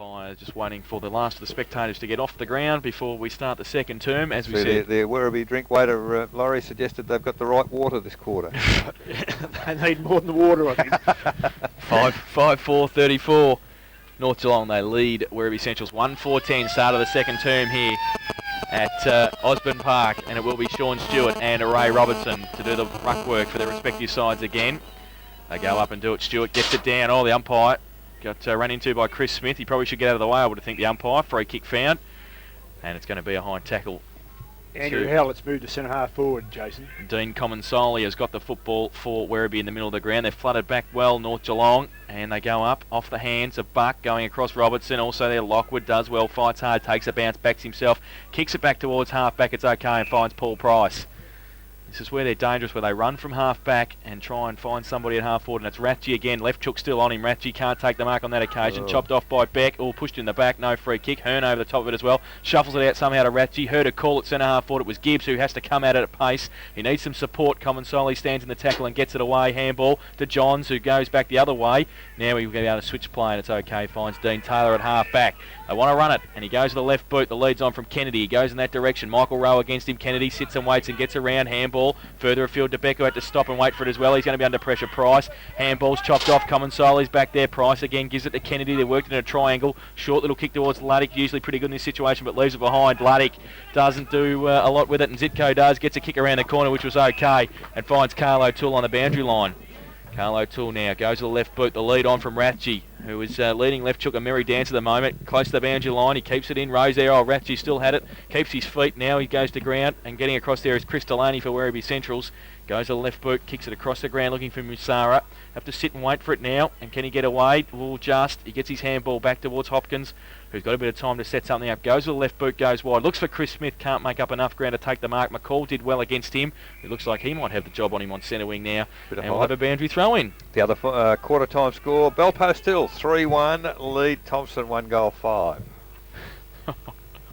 umpire just waiting for the last of the spectators to get off the ground before we start the second term. As we said, the Werribee drink waiter, Laurie, suggested they've got the right water this quarter. They need more than the water, I think. 5-4-34. North Geelong, they lead Werribee Central's 1-4-10 start of the second term here at Osborne Park, and it will be Sean Stewart and Ray Robertson to do the ruck work for their respective sides again. They go up and do it. Stewart gets it down. Oh, the umpire got run into by Chris Smith. He probably should get out of the way, I would think, the umpire. Free kick found, and it's going to be a high tackle. Andrew Howlett's moved to centre half forward, Jason. Dean Comensoli has got the football for Werribee in the middle of the ground. They've flooded back well, North Geelong, and they go up off the hands of Buck, going across Robertson. Also there, Lockwood does well, fights hard, takes a bounce, backs himself, kicks it back towards half back. It's okay, and finds Paul Price. This is where they're dangerous, where they run from half back and try and find somebody at half forward, and it's Ratchie again. Left hook still on him. Ratchie can't take the mark on that occasion. Chopped off by Beck. All pushed in the back. No free kick. Hearn over the top of it as well. Shuffles it out somehow to Ratchie. Heard a call at centre half forward. It was Gibbs who has to come at it at pace. He needs some support. Comensoli stands in the tackle and gets it away. Handball to Johns, who goes back the other way. Now we're going to be able to switch play, and it's okay. Finds Dean Taylor at half back. They want to run it, and he goes to the left boot. The lead's on from Kennedy. He goes in that direction. Michael Rowe against him. Kennedy sits and waits and gets around. Handball further afield to Beck, who had to stop and wait for it as well. He's going to be under pressure. Price. Handball's chopped off. Comensoli's back there. Price again gives it to Kennedy. They worked in a triangle. Short little kick towards Luddick. Usually pretty good in this situation, but leaves it behind. Luddick doesn't do a lot with it, and Zitko does. Gets a kick around the corner, which was okay, and finds Carl O'Toole on the boundary line. Carl O'Toole now goes to the left boot. The lead on from Ratchie, who is leading left chook, a merry dance at the moment. Close to the boundary line. He keeps it in. Rose there. Oh, Ratchie still had it. Keeps his feet. Now he goes to ground. And getting across there is Chris Delaney for Werribee Centrals. Goes to the left boot. Kicks it across the ground looking for Musara. Have to sit and wait for it now. And can he get away? Well, just. He gets his handball back towards Hopkins, who's got a bit of time to set something up. Goes to the left boot. Goes wide. Looks for Chris Smith. Can't make up enough ground to take the mark. McCall did well against him. It looks like he might have the job on him on centre wing now. And we'll have a boundary throw in. The other quarter time score, Belpost Hill 3-1, lead Thompson 1 goal 5.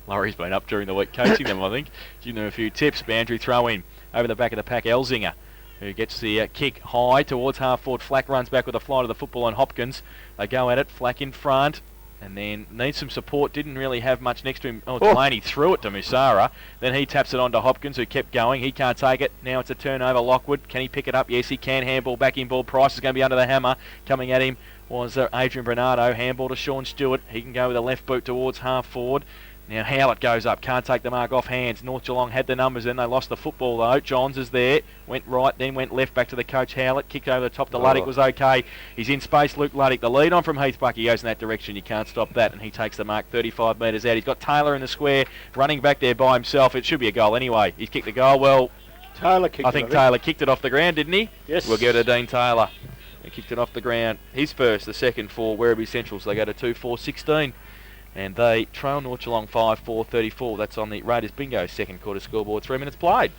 Laurie's been up during the week coaching them, I think. Giving them a few tips. Boundary throw in over the back of the pack. Elzinger, who gets the kick high towards half forward. Flack runs back with a fly to the football on Hopkins. They go at it. Flack in front. And then needs some support. Didn't really have much next to him. Oh, Delaney threw it to Musara. Then he taps it on to Hopkins, who kept going. He can't take it. Now it's a turnover. Lockwood, can he pick it up? Yes, he can. Handball back in ball. Price is going to be under the hammer. Coming at him was Adrian Bernardo. Handball to Sean Stewart. He can go with a left boot towards half forward. Now Howlett goes up, can't take the mark off hands. North Geelong had the numbers, then they lost the football though. Johns is there, went right, then went left back to the coach Howlett. Kicked over the top to Luddick, was okay. He's in space, Luke Luddick. The lead on from Heathbuck, he goes in that direction, you can't stop that, and he takes the mark 35 metres out. He's got Taylor in the square, running back there by himself. It should be a goal anyway. He's kicked the goal well. Taylor kicked I think Taylor kicked it off the ground, didn't he? Yes. We'll give it to Dean Taylor. He kicked it off the ground. His first, the second for Werribee Central, so they go to 2-4-16. And they trail North Geelong 5-4-34. That's on the Raiders Bingo second quarter scoreboard. 3 minutes played.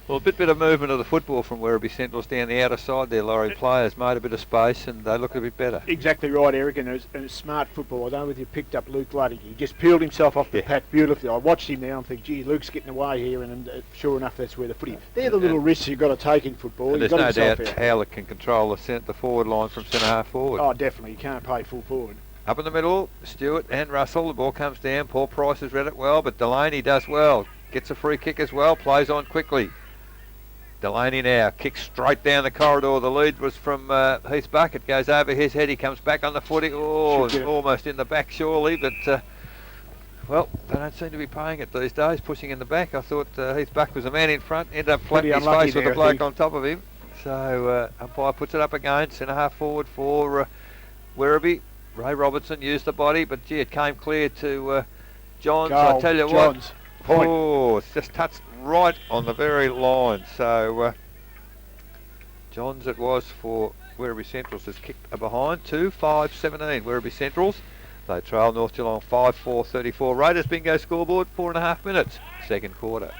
Well, a bit of movement of the football from Werribee Centrals down the outer side there. Laurie players made a bit of space and they look a bit better. Exactly right, Eric, and it's smart football. I don't know whether you picked up Luke Luddick. He just peeled himself off the pack beautifully. I watched him now and think, gee, Luke's getting away here, and sure enough, that's where the footy. They're the little risks you've got to take in football. And there's no doubt Howlett can control the forward line from centre half forward. Oh, definitely. You can't play full forward. Up in the middle, Stewart and Russell. The ball comes down. Paul Price has read it well, but Delaney does well. Gets a free kick as well. Plays on quickly. Delaney now kicks straight down the corridor. The lead was from Heath Buck. It goes over his head. He comes back on the footy. Oh, almost in the back surely, but well, they don't seem to be paying it these days, pushing in the back. I thought Heath Buck was a man in front. Ended up flattening his face with the bloke on top of him. So umpire puts it up again. Centre half forward for Werribee. Ray Robertson used the body, but gee, it came clear to Johns. I tell you Johns. what, oh, it's just touched right on the very line. So Johns it was for Werribee Centrals. Has kicked a behind 2-5-17. Werribee Centrals. They trail North Geelong 5-4-34. Raiders Bingo scoreboard 4.5 minutes. Second quarter.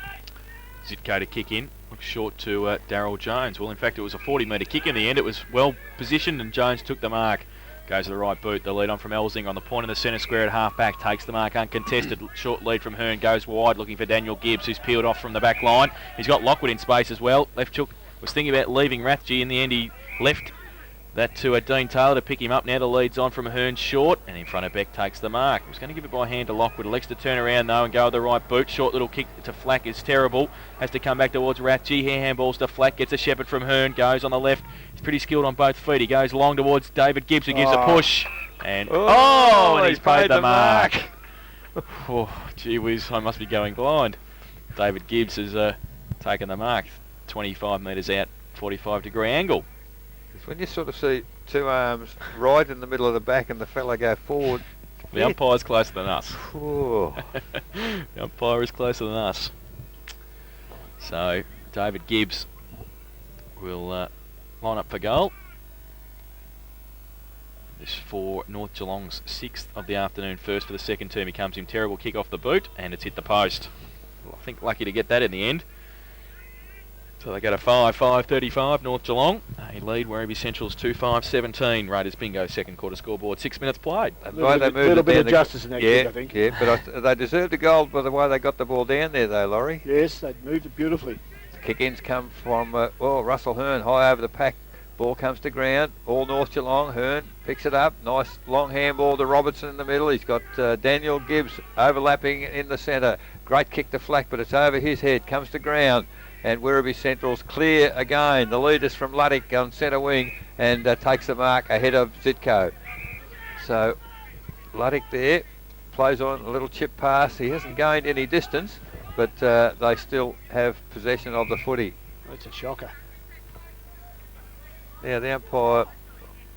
Zitko to kick in. Looks short to Darryl Jones. Well, in fact, it was a 40-metre kick in the end. It was well positioned, and Jones took the mark. Goes to the right boot. The lead on from Elzing on the point of the centre square at half back. Takes the mark uncontested. Short lead from Hearn. Goes wide looking for Daniel Gibbs, who's peeled off from the back line. He's got Lockwood in space as well. Left chook was thinking about leaving Rathje. In the end, he left That to Dean Taylor to pick him up now. The lead's on from Hearn short, and in front of Beck takes the mark. He was going to give it by hand to Lockwood. Elects to turn around though and go with the right boot. Short little kick to Flack is terrible. Has to come back towards Ratchie. Handballs to Flack. Gets a shepherd from Hearn. Goes on the left. He's pretty skilled on both feet. He goes long towards David Gibbs, who gives a push. And and he's paid the mark. Oh, gee whiz, I must be going blind. David Gibbs has taken the mark. 25 metres out, 45-degree angle. When you sort of see two arms right in the middle of the back and the fella go forward. The umpire's closer than us. Oh. The umpire is closer than us. So, David Gibbs will line up for goal. This for North Geelong's 6th of the afternoon first for the second term. He comes in terrible kick off the boot and it's hit the post. I think lucky to get that in the end. So they go to 5-5-35, North Geelong. They lead Werribee Central's 2-5-17. Raiders bingo, second quarter scoreboard, 6 minutes played. A little bit of justice in that kick, I think. Yeah, but they deserved a goal by the way they got the ball down there though, Laurie. Yes, they moved it beautifully. The kick-ins come from, Russell Hearn, high over the pack. Ball comes to ground, all North Geelong. Hearn picks it up, nice long handball to Robertson in the middle. He's got Daniel Gibbs overlapping in the centre. Great kick to Flack, but it's over his head, comes to ground. And Werribee Central's clear again. The lead is from Luddick on centre wing and takes the mark ahead of Zitko. So Luddick there plays on a little chip pass. He hasn't gained any distance, but they still have possession of the footy. That's a shocker. Yeah, the umpire,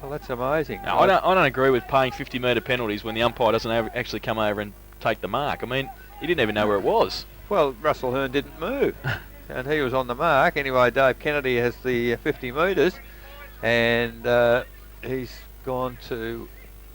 well, that's amazing. No, I don't agree with paying 50-metre penalties when the umpire doesn't actually come over and take the mark. I mean, he didn't even know where it was. Well, Russell Hearn didn't move. And he was on the mark. Anyway, Dave Kennedy has the 50 metres, and he's gone to,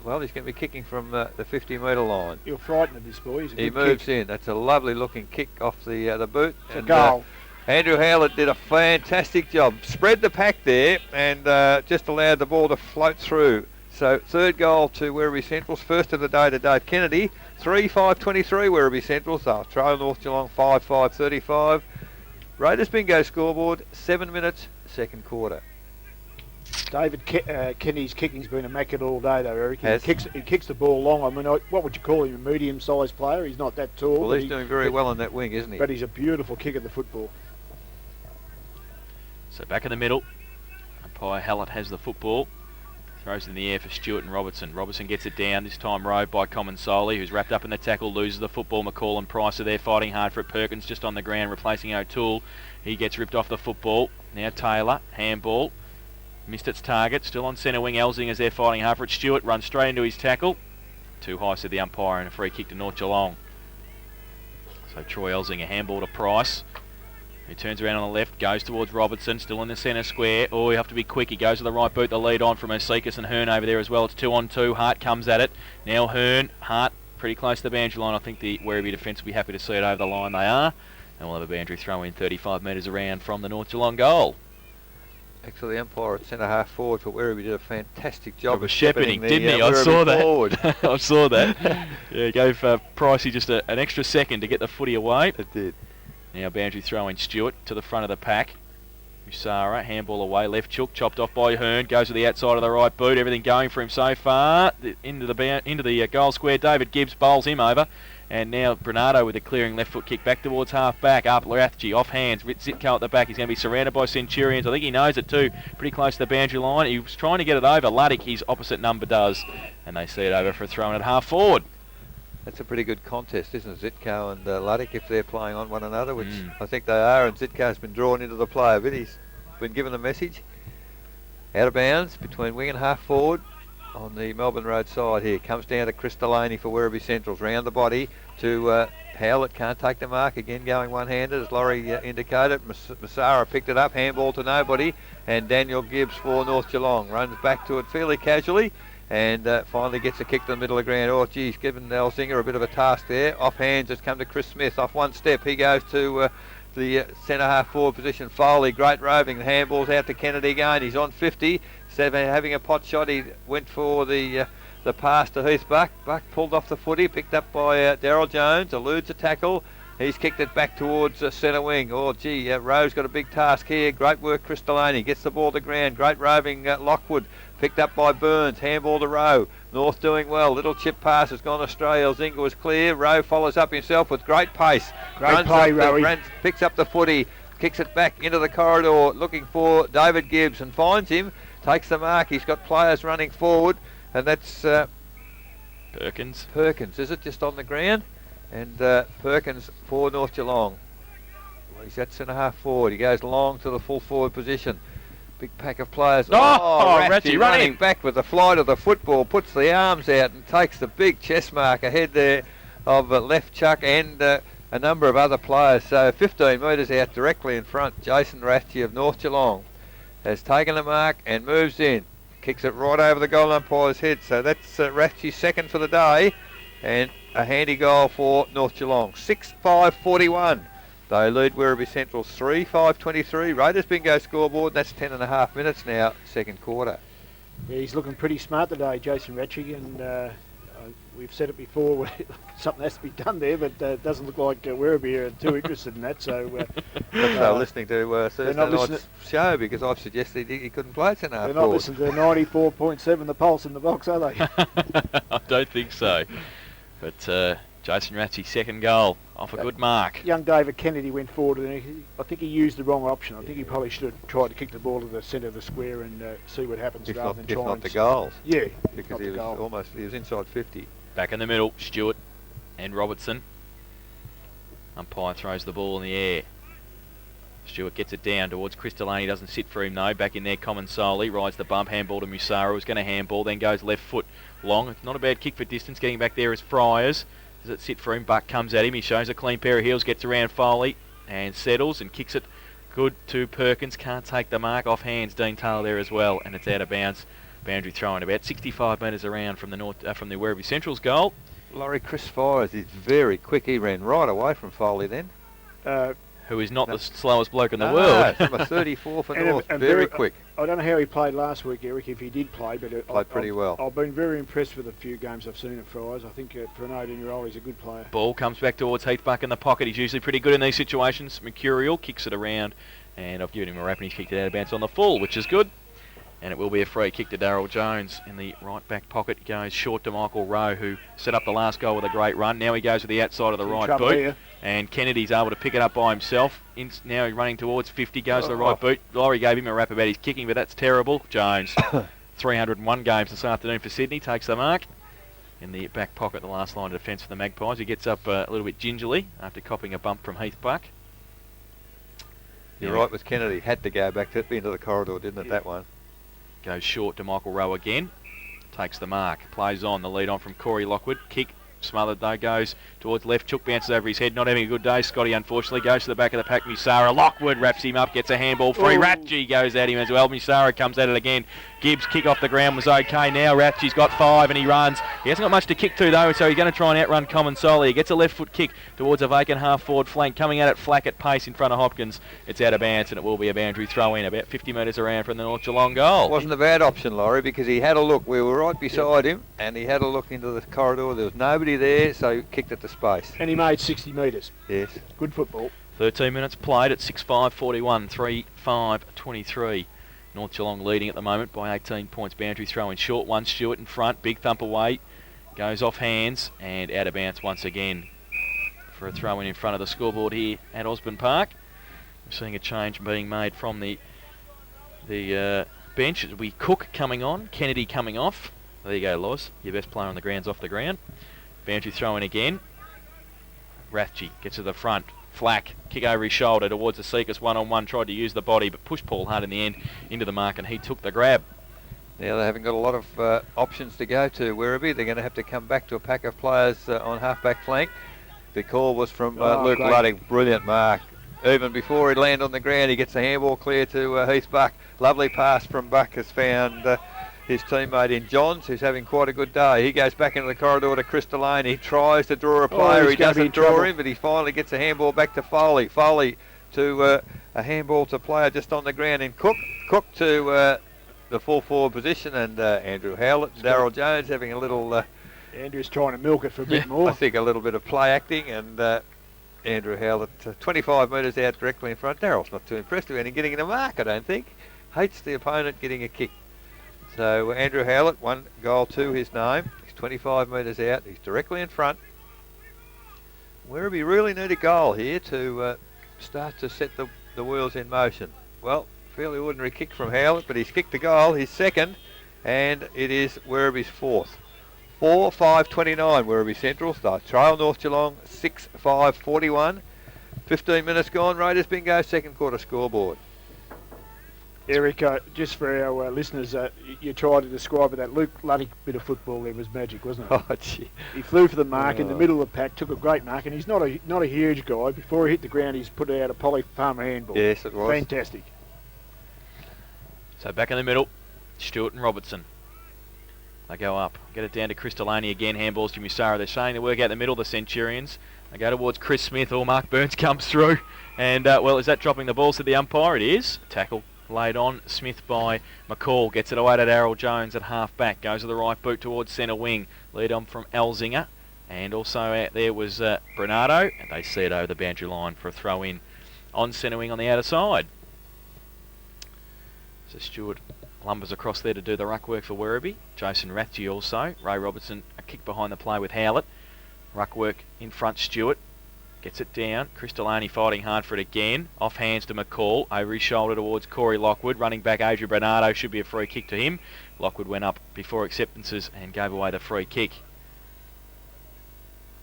well, he's going to be kicking from the 50-metre line. You're frightened of this boy. He moves in. That's a lovely looking kick off the boot. It's a goal. Andrew Howlett did a fantastic job. Spread the pack there and just allowed the ball to float through. So third goal to Werribee Central's, first of the day to Dave Kennedy. 3-5-23 Werribee Central's. They'll trail North Geelong 5-5-35. Raiders bingo scoreboard, 7 minutes, second quarter. David Kenny's kicking's been immaculate all day though, Eric. He Has. kicks the ball long. I mean, what would you call him? A medium-sized player? He's not that tall. Well, he's doing very well on that wing, isn't he? But he's a beautiful kick of the football. So back in the middle, umpire Hallett has the football. Throws it in the air for Stewart and Robertson. Robertson gets it down, this time rowed by Common Soley, who's wrapped up in the tackle, loses the football. McCall and Price are there fighting hard for it. Perkins just on the ground replacing O'Toole. He gets ripped off the football. Now Taylor, handball. Missed its target, still on centre wing. Elzinger's there fighting hard for it. Stewart runs straight into his tackle. Too high, said the umpire, and a free kick to North Geelong. So Troy Elzinger, handball to Price. He turns around on the left, goes towards Robertson, still in the centre square. Oh, you have to be quick. He goes to the right boot, the lead on from Osekas and Hearn over there as well. It's 2-on-2. Hart comes at it. Now Hearn, Hart pretty close to the boundary line. I think the Werribee defence will be happy to see it over the line. They are. And we'll have a boundary throw in 35 metres around from the North Geelong goal. Actually, the umpire at centre half forward for Werribee did a fantastic job of shepherding, didn't he? I saw that. Forward. I saw that. Yeah, gave Pricey just an extra second to get the footy away. It did. Now boundary throw in Stewart to the front of the pack. Usara, handball away, left chook, chopped off by Hearn, goes to the outside of the right boot, everything going for him so far. Into the goal square, David Gibbs bowls him over. And now Bernardo with a clearing left foot kick back towards half back, up Rathje, off hands, Zitko at the back. He's going to be surrounded by Centurions. I think he knows it too, pretty close to the boundary line. He was trying to get it over. Luddick, his opposite number, does. And they see it over for a throw in at half forward. That's a pretty good contest, isn't it? Zitko and Luddick, if they're playing on one another, which I think they are, and Zitko's been drawn into the play a bit. He's been given the message. Out of bounds between wing and half forward on the Melbourne Road side here. Comes down to Chris Delaney for Werribee Centrals. Round the body to Howlett, can't take the mark. Again going one-handed, as Laurie indicated. Massara picked it up, handball to nobody. And Daniel Gibbs for North Geelong. Runs back to it fairly casually. And finally gets a kick to the middle of the ground. Oh, geez, given Elzinger a bit of a task there. Off hands, it's come to Chris Smith. Off one step, he goes to the centre half forward position. Foley, great roving. The handball's out to Kennedy again. He's on 50. Having a pot shot, he went for the pass to Heath Buck. Buck pulled off the footy, picked up by Daryl Jones, eludes a tackle. He's kicked it back towards centre wing. Oh, gee, Rowe's got a big task here. Great work, Chris Delaney. Gets the ball to ground. Great roving Lockwood. Picked up by Burns. Handball to Rowe. North doing well. Little chip pass has gone astray. Elzinga was clear. Rowe follows up himself with great pace. Great play, Rowe. Picks up the footy. Kicks it back into the corridor. Looking for David Gibbs and finds him. Takes the mark. He's got players running forward. And that's Perkins. Perkins, is it? Just on the ground? And Perkins for North Geelong. Well, he's at centre half forward. He goes long to the full forward position. Big pack of players. Ratchie running back with the flight of the football. Puts the arms out and takes the big chest mark ahead there of left chuck and a number of other players. So 15 metres out directly in front. Jason Ratchie of North Geelong has taken the mark and moves in. Kicks it right over the goal umpire's head. So that's Ratchie's second for the day. And a handy goal for North Geelong. 6-5-41. They lead Werribee Central's 3-5-23. Raiders bingo scoreboard. That's 10.5 minutes now, second quarter. Yeah, he's looking pretty smart today, Jason Ratchie, and we've said it before, something has to be done there, but it doesn't look like Werribee are too interested in that. So they're listening to Thursday night's show because I've suggested he couldn't play it centre half forward. They're not listening to 94.7 the pulse in the box, are they? I don't think so. But Jason Ratchie's second goal off a good mark. Young David Kennedy went forward and I think he used the wrong option. I think he probably should have tried to kick the ball to the centre of the square and see what happens rather than try not the goals. Yeah, because he was inside 50. Back in the middle, Stewart and Robertson. Umpire throws the ball in the air. Stewart gets it down towards Chris Delaney, doesn't sit for him though. Back in there, Common Soley rides the bump, handball to Musara, who's going to handball, then goes left foot long. It's not a bad kick for distance, getting back there is Friars. Does it sit for him? Buck comes at him, he shows a clean pair of heels, gets around Foley and settles and kicks it good to Perkins. Can't take the mark off hands, Dean Taylor there as well, and it's out of bounds. Boundary throwing about 65 metres around from the Werribee Central's goal. Laurie, Chris Fires is very quick. He ran right away from Foley then. Who is not the slowest bloke in the world. From a 34 for North, very quick. I don't know how he played last week, Eric, if he did play, but played pretty well. I've been very impressed with the few games I've seen at Fryers. I think for an 18-year-old, he's a good player. Ball comes back towards Heath Buck in the pocket. He's usually pretty good in these situations. Mercurial kicks it around, and I've given him a rap, and he's kicked it out of bounds on the full, which is good. And it will be a free kick to Darryl Jones in the right back pocket. He goes short to Michael Rowe, who set up the last goal with a great run. Now he goes to the outside of the right boot. Here. And Kennedy's able to pick it up by himself. Now he's running towards 50, goes to the right boot. Laurie gave him a rap about his kicking, but that's terrible. Jones, 301 games this afternoon for Sydney, takes the mark. In the back pocket, the last line of defence for the Magpies. He gets up a little bit gingerly after copping a bump from Heath Buck. You're right with Kennedy. Had to go back into the corridor, didn't it, that one? Goes short to Michael Rowe again. Takes the mark. Plays on. The lead on from Corey Lockwood. Kick. Smothered though. Goes towards left. Chook bounces over his head. Not having a good day. Scotty unfortunately goes to the back of the pack. Musara. Lockwood wraps him up. Gets a handball free. Ratchie goes at him as well. Musara comes at it again. Gibbs' kick off the ground was okay. Now Ratchie's got 5 and he runs. He hasn't got much to kick to though, so he's going to try and outrun Common Solely. He gets a left foot kick towards a vacant half forward flank. Coming at it flack at pace in front of Hopkins. It's out of bounds and it will be a boundary throw in about 50 metres around from the North Geelong goal. It wasn't a bad option, Laurie, because he had a look. We were right beside him and he had a look into the corridor. There was nobody there, so he kicked it to space. And he made 60 metres. Yes. Good football. 13 minutes played at 6-5-41, 3-5-23. North Geelong leading at the moment by 18 points. Boundary throw in short one. Stewart in front. Big thump away. Goes off hands and out of bounds once again for a throw in front of the scoreboard here at Osborne Park. We're seeing a change being made from the bench. It'll be Cook coming on. Kennedy coming off. There you go, Loz. Your best player on the ground's off the ground. Boundary throw in again. Ratchie gets to the front. Flack, kick over his shoulder towards the Seekers one-on-one, tried to use the body but pushed Paul Hunt in the end into the mark and he took the grab. Now they haven't got a lot of options to go to Werribee. They're going to have to come back to a pack of players on half-back flank. The call was from Luke Luddig. Brilliant mark. Even before he landed on the ground, he gets a handball clear to Heath Buck. Lovely pass from Buck has found his teammate in Johns, who's having quite a good day. He goes back into the corridor to Chris Delaney. He tries to draw a player. He doesn't draw him, but he finally gets a handball back to Foley. Foley to a handball to player just on the ground. And Cook to the full forward position. And Andrew Howlett, Darryl Jones having a little... Andrew's trying to milk it for a bit more. I think a little bit of play acting. And Andrew Howlett, 25 metres out directly in front. Daryl's not too impressed with anything getting in the mark, I don't think. Hates the opponent getting a kick. So Andrew Howlett, 1 goal to his name. He's 25 metres out. He's directly in front. Werribee really need a goal here to start to set the wheels in motion. Well, fairly ordinary kick from Howlett, but he's kicked a goal, his second, and it is Werribee's fourth. 4-5-29 Werribee Central. The trail North Geelong 6-5-41. 15 minutes gone. Raiders bingo, second quarter scoreboard. Eric, just for our listeners, you tried to describe it, that Luke Luddick bit of football there was magic, wasn't it? Oh, gee. He flew for the mark in the middle of the pack, took a great mark, and he's not a huge guy. Before he hit the ground, he's put out a poly farmer handball. Yes, it was. Fantastic. So back in the middle, Stewart and Robertson. They go up, get it down to Chris Delaney again, handballs to Musara. They're showing the work out the middle, the Centurions. They go towards Chris Smith, or Mark Burns comes through. And, well, is that dropping the balls to the umpire? It is. Tackle laid on. Smith by McCall. Gets it away to Darryl Jones at half back. Goes to the right boot towards centre wing. Lead on from Elzinger. And also out there was Bernardo. And they see it over the boundary line for a throw in on centre wing on the outer side. So Stewart lumbers across there to do the ruck work for Werribee. Jason Rathje also. Ray Robertson a kick behind the play with Howlett. Ruck work in front, Stewart. Gets it down. Chris Delaney fighting hard for it again. Off hands to McCall. Over his shoulder towards Corey Lockwood. Running back Adrian Bernardo. Should be a free kick to him. Lockwood went up before acceptances and gave away the free kick.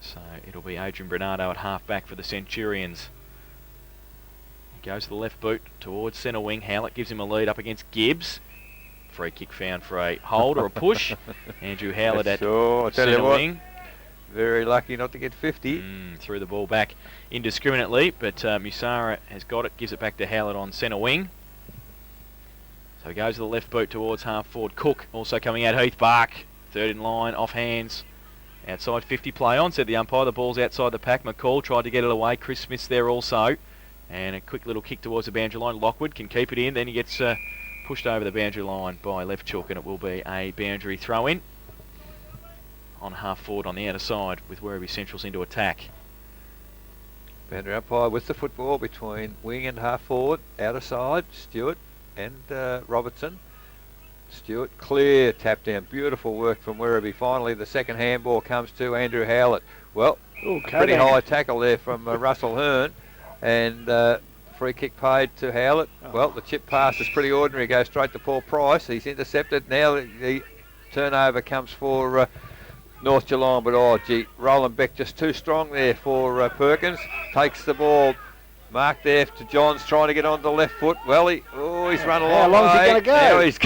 So it'll be Adrian Bernardo at half back for the Centurions. He goes to the left boot towards centre wing. Howlett gives him a lead up against Gibbs. Free kick found for a hold or a push. Andrew Howlett at centre wing. Very lucky not to get 50. Threw the ball back indiscriminately, but Musara has got it, gives it back to Howlett on centre wing. So he goes to the left boot towards half forward. Cook also coming out. Heath Bark, third in line, off hands. Outside 50 play on, said the umpire. The ball's outside the pack. McCall tried to get it away. Chris Smith's there also. And a quick little kick towards the boundary line. Lockwood can keep it in. Then he gets pushed over the boundary line by left chook, and it will be a boundary throw in on half forward on the outer side with Werribee Central's into attack. Boundary umpire with the football between wing and half forward. Outer side, Stewart and Robertson. Stewart, clear tap down. Beautiful work from Werribee. Finally, the second handball comes to Andrew Howlett. Well, pretty high tackle there from Russell Hearn. And free kick paid to Howlett. Well, the chip pass is pretty ordinary. Goes straight to Paul Price. He's intercepted. Now the turnover comes for North Geelong. But, oh, gee, Roland Beck just too strong there for Perkins. Takes the ball. Mark there to Johns, trying to get on the left foot. Well, he's run a long way. How long is he going to go? Now he's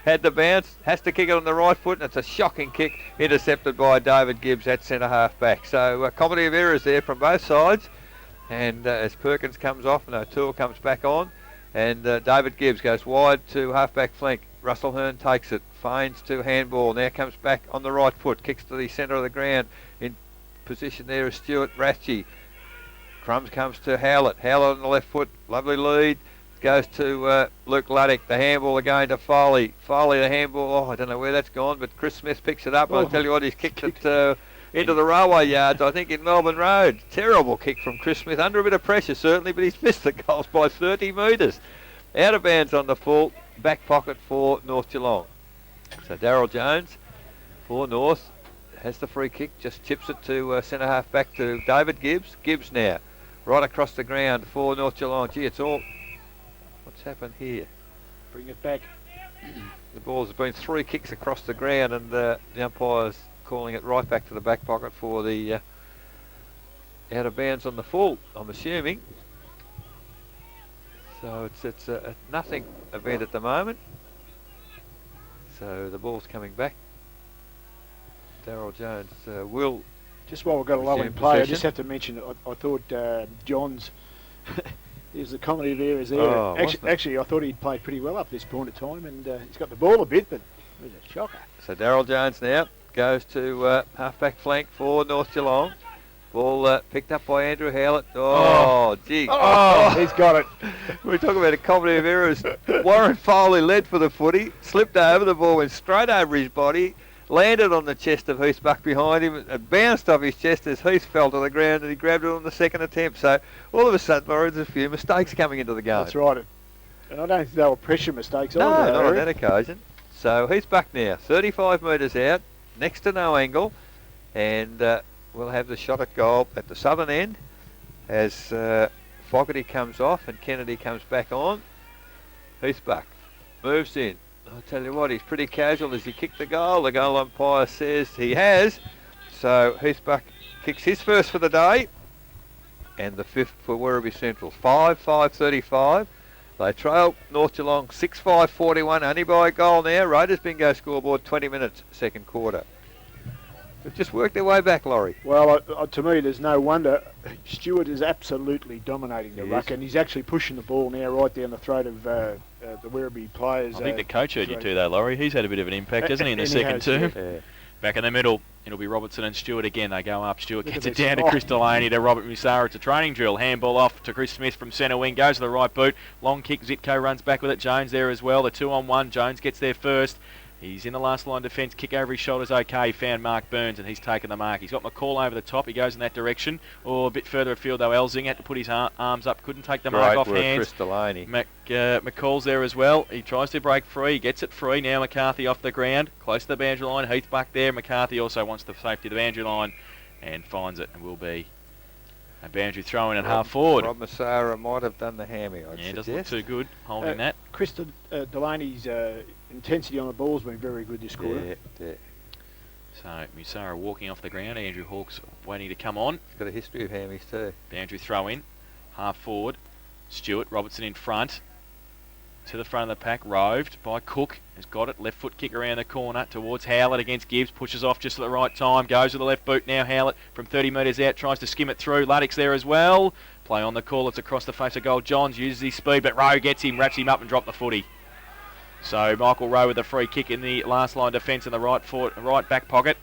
had the bounce. Has to kick it on the right foot, and it's a shocking kick intercepted by David Gibbs at centre half back. So a comedy of errors there from both sides. And as Perkins comes off and O'Toole comes back on, and David Gibbs goes wide to half-back flank. Russell Hearn takes it, feigns to handball, now comes back on the right foot, kicks to the centre of the ground. In position there is Stewart Rathje. Crumbs comes to Howlett. Howlett on the left foot, lovely lead. Goes to Luke Luddick. The handball again to Foley. Foley, the handball, I don't know where that's gone, but Chris Smith picks it up. I'll tell you what, he's kicked it into the railway yards, I think, in Melbourne Road. Terrible kick from Chris Smith, under a bit of pressure certainly, but he's missed the goals by 30 metres. Out of bounds on the full back pocket for North Geelong. So Darryl Jones for North has the free kick, just chips it to centre half back to David Gibbs. Gibbs now right across the ground for North Geelong. Gee, it's all... What's happened here? Bring it back. The ball's been 3 kicks across the ground, and the umpire's calling it right back to the back pocket for the out of bounds on the full, I'm assuming. So it's a nothing event at the moment. So the ball's coming back. Darryl Jones will... Just while we've got a lull in play, I just have to mention, I thought Johns, there's a comedy of errors there. Oh, actually, I thought he'd played pretty well up this point of time, and he's got the ball a bit, but it was a shocker. So Darryl Jones now goes to half-back flank for North Geelong. Ball picked up by Andrew Howlett. Oh, gee. Oh, he's got it. We're talking about a comedy of errors. Warren Foley led for the footy, slipped over, the ball went straight over his body. landed on the chest of Heathbuck behind him. It bounced off his chest as Heath fell to the ground, and he grabbed it on the second attempt. So all of a sudden, Laurie, there's a few mistakes coming into the game. That's right. And I don't think they were pressure mistakes No, either. not on that occasion. So Heathbuck now, 35 metres out, next to no angle, and we'll have the shot at goal at the southern end as Fogarty comes off and Kennedy comes back on. Heathbuck moves in. I'll tell you what, he's pretty casual as he kicked the goal. The goal umpire says he has. So Heathbuck kicks his first for the day, and the fifth for Werribee Central. 5-5-35. They trail North Geelong 6-5-41, only by a goal now. Raiders bingo scoreboard, 20 minutes, second quarter. They've just worked their way back, Laurie. Well, to me, there's no wonder. Stewart is absolutely dominating the ruck, and he's actually pushing the ball now right down the throat of the Werribee players. I think the coach heard you too, though, Laurie. He's had a bit of an impact, hasn't he, in the second term? Yeah. Back in the middle, it'll be Robertson and Stewart again. They go up. Stewart gets it down to Chris Delaney, to Robert Musara. It's a training drill. Handball off to Chris Smith from centre wing. Goes to the right boot. Long kick. Zitko runs back with it. Jones there as well. The 2-on-1. Jones gets there first. He's in the last line defence. Kick over his shoulders okay. He found Mark Burns, and he's taken the mark. He's got McCall over the top. He goes in that direction. Or a bit further afield, though. Elzing had to put his arms up. Couldn't take the mark off hands. Chris Delaney. McCall's there as well. He tries to break free. Gets it free. Now McCarthy off the ground. Close to the boundary line. Heathbuck there. McCarthy also wants the safety of the boundary line and finds it, and will be a boundary throw in at half forward. Rob Masara might have done the hammy, I'd Yeah, suggest. doesn't look too good holding that. Chris Delaney's intensity on the ball has been very good this quarter. Yeah. So Musara walking off the ground. Andrew Hawkes waiting to come on. He's got a history of hammies too. Boundary throw in. Half forward. Stewart. Robertson in front. To the front of the pack. Roved by Cook. Has got it. Left foot kick around the corner towards Howlett against Gibbs. Pushes off just at the right time. Goes with the left boot now. Howlett from 30 metres out. Tries to skim it through. Luddick's there as well. Play on the call. It's across the face of goal. Johns uses his speed, but Rowe gets him. Wraps him up and dropped the footy. So Michael Rowe with a free kick in the last line defence in the right back pocket.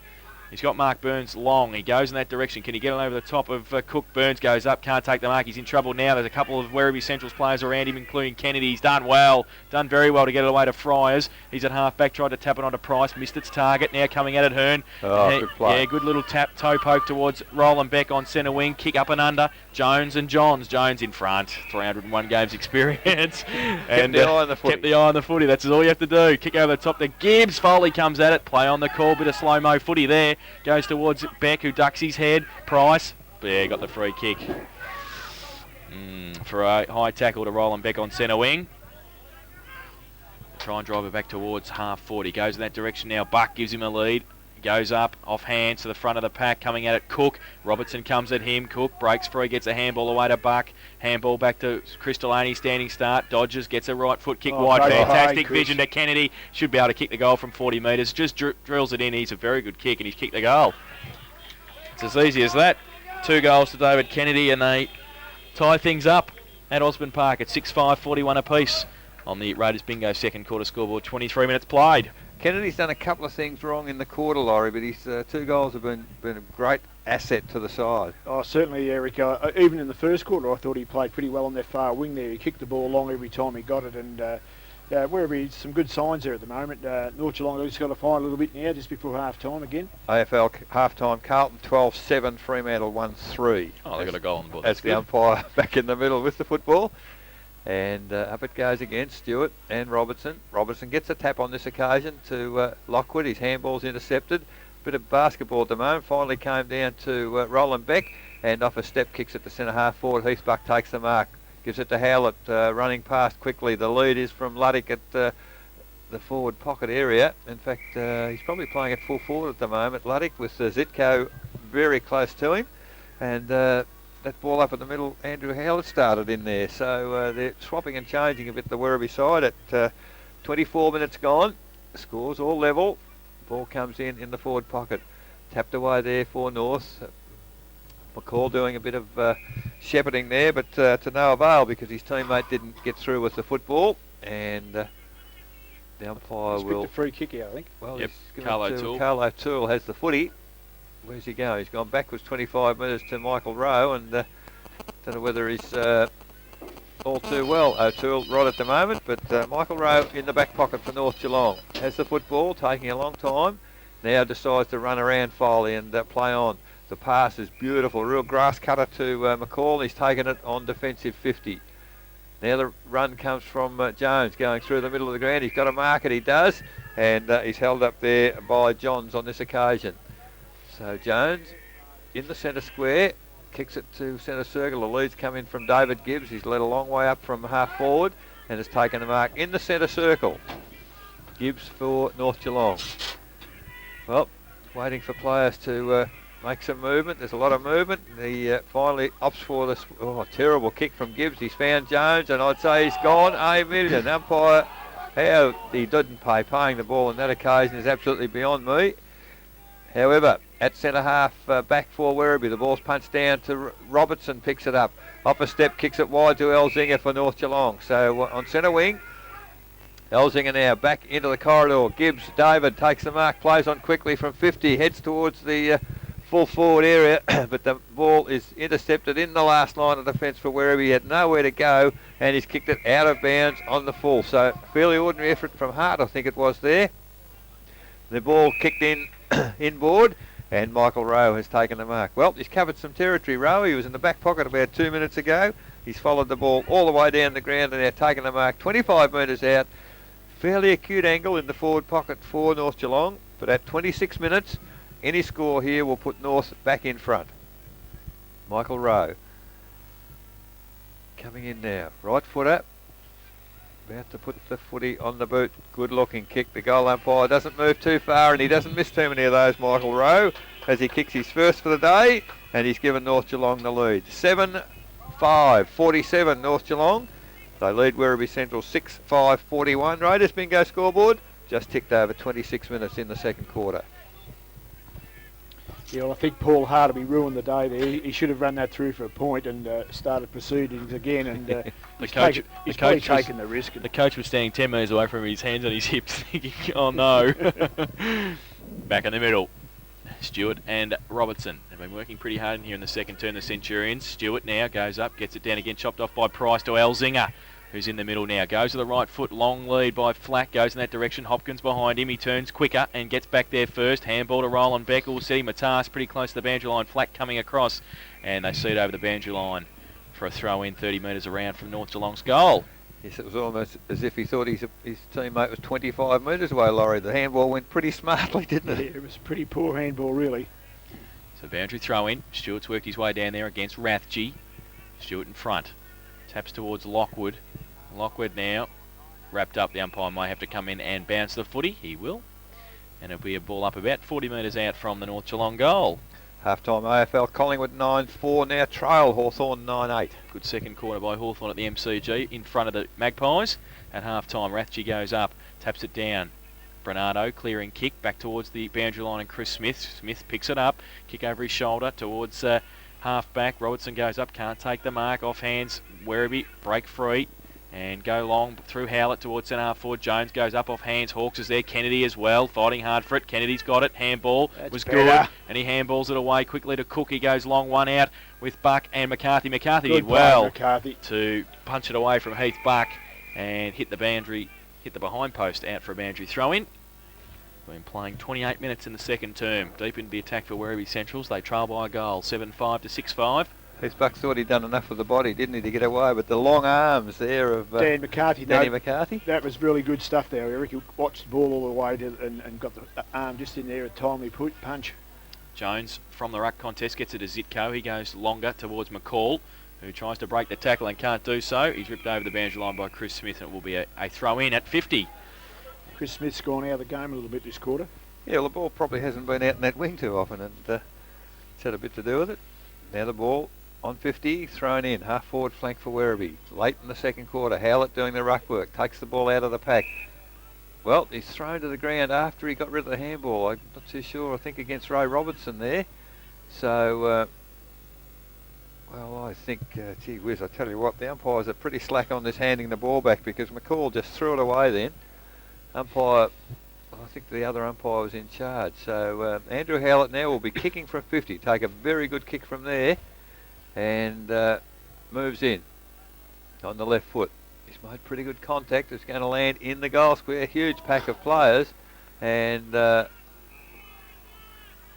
He's got Mark Burns long. He goes in that direction. Can he get it over the top of Cook? Burns goes up. Can't take the mark. He's in trouble now. There's a couple of Werribee Central's players around him, including Kennedy. He's done well. Done very well to get it away to Friars. He's at half-back. Tried to tap it onto Price. Missed its target. Now coming at it, Hearn. Oh, good play. Yeah, good little tap. Toe poke towards Roland Beck on centre wing. Kick up and under. Jones and Johns. Jones in front. 301 games experience. And kept the eye on the footy. Kept the eye on the footy. That's all you have to do. Kick over the top to Gibbs. Foley comes at it. Play on the call. Bit of slow-mo footy there. Goes towards Beck, who ducks his head. Price, yeah, got the free kick for a high tackle to Roland Beck on centre wing. Try and drive it back towards half forward. He goes in that direction now. Buck gives him a lead. Goes up, off hands to the front of the pack, coming at it. Cook. Robertson comes at him. Cook breaks free, gets a handball away to Buck. Handball back to Chris Delaney, standing start. Dodges, gets a right foot kick wide. Fantastic vision to Kennedy. Should be able to kick the goal from 40 metres. Just drills it in. He's a very good kick, and he's kicked the goal. It's as easy as that. 2 goals to David Kennedy, and they tie things up at Osborne Park at 6-5, 41 apiece on the Raiders Bingo second quarter scoreboard. 23 minutes played. Kennedy's done a couple of things wrong in the quarter, Laurie, but his 2 goals have been a great asset to the side. Oh, certainly, Eric. Even in the first quarter, I thought he played pretty well on that far wing there. He kicked the ball long every time he got it, and Werribee, some good signs there at the moment. North Geelong just got to find a little bit now, just before half-time again. AFL half-time, Carlton 12-7, Fremantle 1-3. Oh, they got a goal on the board. That's the umpire back in the middle with the football. And up it goes again, Stewart and Robertson. Robertson gets a tap on this occasion to Lockwood. His handball's intercepted. Bit of basketball at the moment. Finally came down to Roland Beck, and off a step kicks it to centre half forward. Heathbuck takes the mark. Gives it to Howlett, running past quickly. The lead is from Luddick at the forward pocket area. In fact, he's probably playing at full forward at the moment, Luddick, with Zitko very close to him. And that ball up in the middle, Andrew Howlett started in there. So they're swapping and changing a bit the Werribee side at 24 minutes gone. The score's all level. Ball comes in the forward pocket. Tapped away there for North. McCall doing a bit of shepherding there, but to no avail because his teammate didn't get through with the football. And the umpire will... the free kick out, I think. Well, yep. he's Carl O'Toole has the footy. Where's he going? He's gone backwards 25 metres to Michael Rowe, and don't know whether he's all too well, O'Toole, right at the moment, but Michael Rowe in the back pocket for North Geelong. Has the football, taking a long time. now decides to run around Foley and play on. The pass is beautiful, real grass cutter to McCall. He's taken it on defensive 50. Now the run comes from Jones going through the middle of the ground. He's got to mark it, he does, and he's held up there by Johns on this occasion. So Jones in the centre square, kicks it to centre circle. The lead's come in from David Gibbs. He's led a long way up from half forward and has taken the mark in the centre circle. Gibbs for North Geelong. Well, waiting for players to make some movement. There's a lot of movement. He finally opts for this terrible kick from Gibbs. He's found Jones, and I'd say he's gone a million. Umpire, how he didn't paying the ball on that occasion is absolutely beyond me. However, at centre half back for Werribee, the ball's punched down to Robertson, picks it up. Up a step, kicks it wide to Elzinger for North Geelong. So on centre wing, Elzinger now back into the corridor. Gibbs, David takes the mark, plays on quickly from 50, heads towards the full forward area, but the ball is intercepted in the last line of defence for Werribee. He had nowhere to go, and he's kicked it out of bounds on the full. So fairly ordinary effort from Hart, I think it was there. The ball kicked in inboard, and Michael Rowe has taken the mark. Well, he's covered some territory, Rowe. He was in the back pocket about 2 minutes ago. He's followed the ball all the way down the ground and now taken the mark 25 metres out. Fairly acute angle in the forward pocket for North Geelong, but at 26 minutes, any score here will put North back in front. Michael Rowe coming in now. Right footer. About to put the footy on the boot. Good looking kick. The goal umpire doesn't move too far, and he doesn't miss too many of those, Michael Rowe, as he kicks his first for the day, and he's given North Geelong the lead. 7-5, 47 North Geelong. They lead Werribee Central 6-5, 41. Raiders bingo scoreboard just ticked over 26 minutes in the second quarter. Yeah, well, I think Paul Hartley ruined the day there. He should have run that through for a point and started proceedings again. And he's probably taken the risk. The coach was standing 10 metres away from him, his hands on his hips, thinking, oh no. Back in the middle. Stewart and Robertson have been working pretty hard in here in the second turn, the Centurions. Stewart now goes up, gets it down again, chopped off by Price to Elzinger, who's in the middle now. Goes to the right foot, long lead by Flack, goes in that direction. Hopkins behind him, he turns quicker and gets back there first. Handball to Roland Beckle, City Matas pretty close to the boundary line. Flack coming across, and they see it over the boundary line for a throw in 30 metres around from North Geelong's goal. Yes, it was almost as if he thought his teammate was 25 metres away, Laurie. The handball went pretty smartly, didn't it? Yeah, it was a pretty poor handball, really. So boundary throw in. Stewart's worked his way down there against Rathje. Stewart in front. Taps towards Lockwood. Lockwood now wrapped up. The umpire may have to come in and bounce the footy. He will. And it'll be a ball up about 40 metres out from the North Geelong goal. Half-time AFL, Collingwood 9-4, now trail Hawthorn 9-8. Good second quarter by Hawthorn at the MCG in front of the Magpies. At half-time, Rathje goes up, taps it down. Bernardo clearing kick back towards the boundary line and Chris Smith. Smith picks it up, kick over his shoulder towards half-back. Robertson goes up, can't take the mark, off hands. Werribee break free and go long through Howlett towards centre half forward. Jones goes up off hands. Hawks is there. Kennedy as well, fighting hard for it. Kennedy's got it. Handball was good, and he handballs it away quickly to Cook. He goes long one out with Buck and McCarthy. McCarthy did well to punch it away from Heath Buck and hit the boundary, hit the behind post out for a boundary throw in. Been playing 28 minutes in the second term. Deep into the attack for Werribee Centrals. They trail by a goal, 7-5 to 6-5. Heath Buck thought he'd done enough with the body, didn't he, to get away, but the long arms there of Dan McCarthy. Danny McCarthy. That was really good stuff there, Eric. He watched the ball all the way and got the arm just in there, a timely punch. Jones from the ruck contest gets it to Zitko. He goes longer towards McCall, who tries to break the tackle and can't do so. He's ripped over the boundary line by Chris Smith, and it will be a throw in at 50. Chris Smith's gone out of the game a little bit this quarter. Yeah, well, the ball probably hasn't been out in that wing too often, and it's had a bit to do with it. Now the ball on 50, thrown in, half forward flank for Werribee. Late in the second quarter, Howlett doing the ruck work, takes the ball out of the pack. Well, he's thrown to the ground after he got rid of the handball. I'm not too sure, I think against Ray Robertson there. So, well, I think, gee whiz, I tell you what, the umpires are pretty slack on this handing the ball back, because McCall just threw it away then. Umpire, I think the other umpire was in charge. So Andrew Howlett now will be kicking from 50. Take a very good kick from there and moves in on the left foot. He's made pretty good contact. It's going to land in the goal square. Huge pack of players, and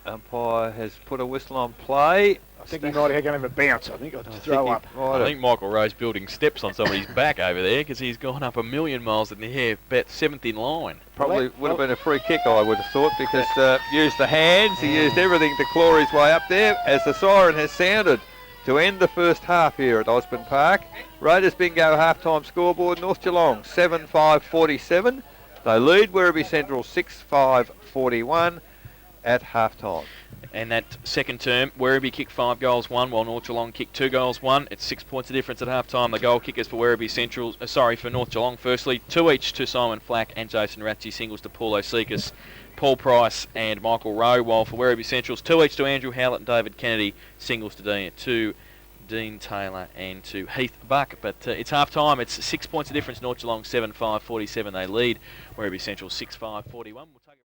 Umpire has put a whistle on play. I think he might have going to have a bounce. I think I'd throw up. I think Michael Rowe's building steps on somebody's back over there because he's gone up a million miles in the air, about 7th in line. Probably would have been a free kick, I would have thought, because used the hands, he used everything to claw his way up there as the siren has sounded to end the first half here at Osborne Park. Raiders bingo half-time scoreboard, North Geelong 7-5-47. They lead Werribee Central 6-5-41 at half-time. And that second term, Werribee kicked 5 goals, 1, while North Geelong kicked 2 goals, 1. It's 6 points of difference at half-time. The goal kickers for Werribee Central, for North Geelong, firstly, 2 each to Simon Flack and Jason Ratchie, singles to Paul Osekas, Paul Price and Michael Rowe, while for Werribee Central's 2 each to Andrew Howlett and David Kennedy, singles to Dean Taylor and to Heath Buck. But it's half-time. It's 6 points of difference. North Geelong 7-5-47. They lead. Werribee Central 6-5-41. We'll take